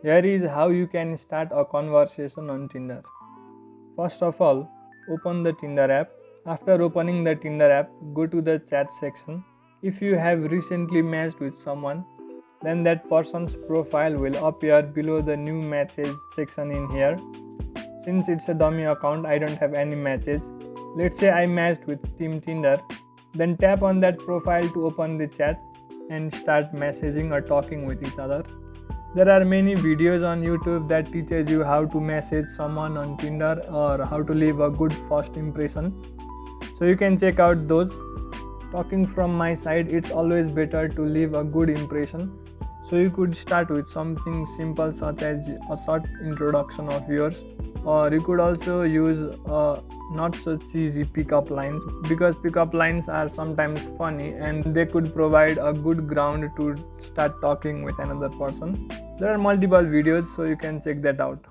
Here is how you can start a conversation on Tinder. First of all, open the Tinder app. After opening the Tinder app, go to the chat section. If you have recently matched with someone, then that person's profile will appear below the new matches section in here. Since it's a dummy account, I don't have any matches. Let's say I matched with Team Tinder. Then tap on that profile to open the chat and start messaging or talking with each other. There are many videos on YouTube that teaches you how to message someone on Tinder or how to leave a good first impression. So you can check out those. Talking from my side, it's always better to leave a good impression. So you could start with something simple such as a short introduction of yours, or you could also use not so cheesy pickup lines, because pickup lines are sometimes funny and they could provide a good ground to start talking with another person. There are multiple videos, so you can check that out.